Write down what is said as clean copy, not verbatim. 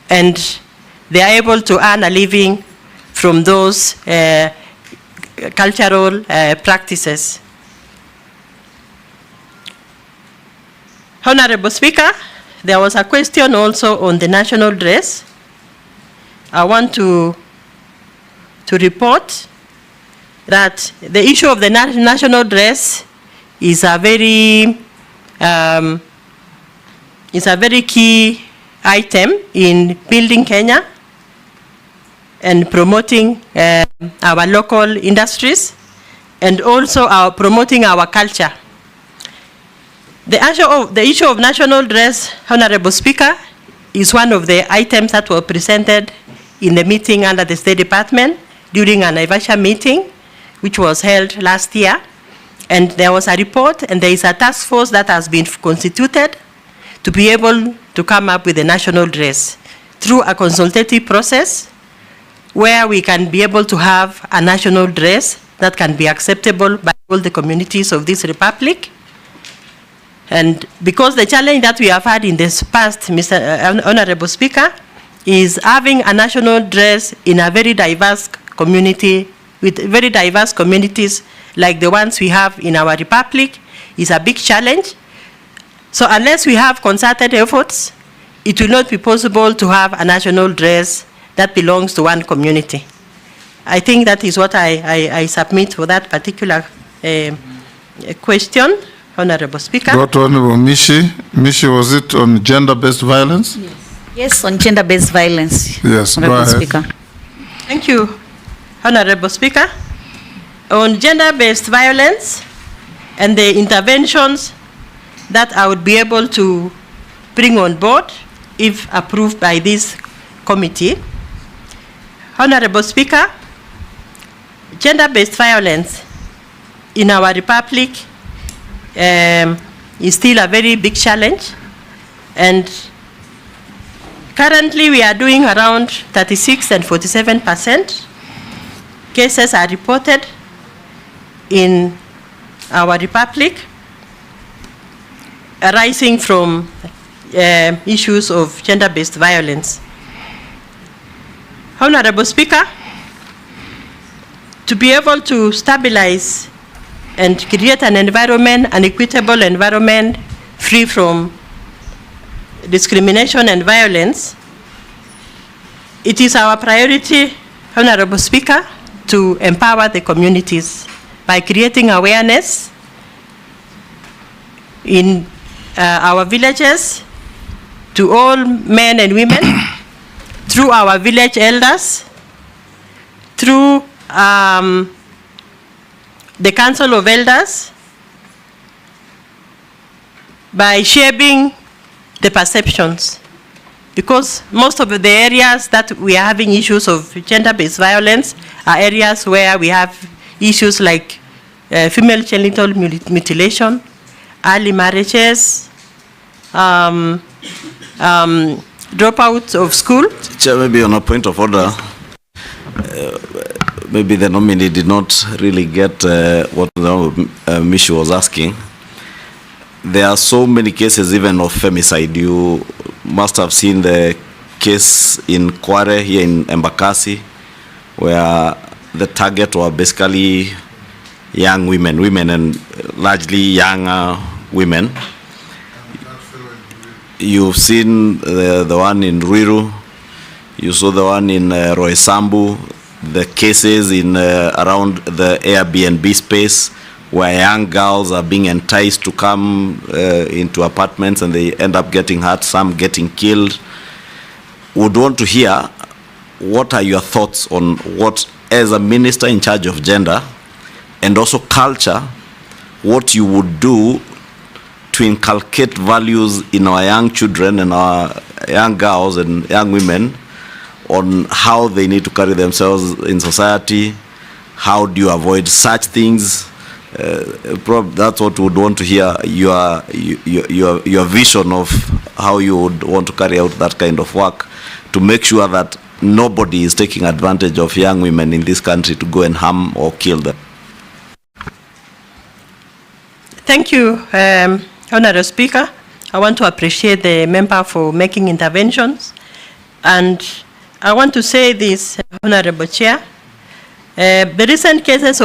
and they are able to earn a living from those cultural practices. Honorable Speaker, there was a question also on the national dress. I want to report that the issue of the national dress is a very key item in building Kenya and promoting our local industries and also promoting our culture. The issue of national dress, Honorable Speaker, is one of the items that were presented in the meeting under the State Department during an Naivasha meeting, which was held last year. And there was a report, and there is a task force that has been constituted to be able to come up with a national dress through a consultative process where we can be able to have a national dress that can be acceptable by all the communities of this republic. And because the challenge that we have had in this past, Mr. Honorable Speaker, is having a national dress in a very diverse community, with very diverse communities like the ones we have in our republic, is a big challenge. So unless we have concerted efforts, it will not be possible to have a national dress that belongs to one community. I think that is what I submit for that particular question. Honorable Speaker. Honorable Mishi. Mishi, was it on gender-based violence? Yes. Yes, on gender-based violence. Yes, Honorable go ahead. Speaker. Thank you, Honorable Speaker. On gender-based violence and the interventions that I would be able to bring on board if approved by this committee. Honorable Speaker, gender-based violence in our republic is still a very big challenge, and currently we are doing around 36 and 47% cases are reported in our republic arising from issues of gender-based violence. Honorable Speaker, to be able to stabilize and create an environment, an equitable environment free from discrimination and violence, it is our priority, Honorable Speaker, to empower the communities by creating awareness in our villages to all men and women through our village elders, through the Council of Elders, by shaping the perceptions. Because most of the areas that we are having issues of gender-based violence are areas where we have issues like female genital mutilation, early marriages, dropouts of school. Chair, maybe on a point of order, maybe the nominee did not really get what the Mishi was asking. There are so many cases even of femicide. You must have seen the case in Kware here in Embakasi, where the target were basically young women and largely younger women. You've seen the one in Ruiru, you saw the one in Roysambu, the cases in around the Airbnb space where young girls are being enticed to come into apartments and they end up getting hurt, some getting killed. Would want to hear what are your thoughts on what, as a minister in charge of gender and also culture, what you would do to inculcate values in our young children and our young girls and young women on how they need to carry themselves in society. How do you avoid such things? That's what we would want to hear, your vision of how you would want to carry out that kind of work to make sure that nobody is taking advantage of young women in this country to go and harm or kill them. Thank you, Honorable Speaker. I want to appreciate the member for making interventions. And I want to say this, Honorable Chair. The recent cases of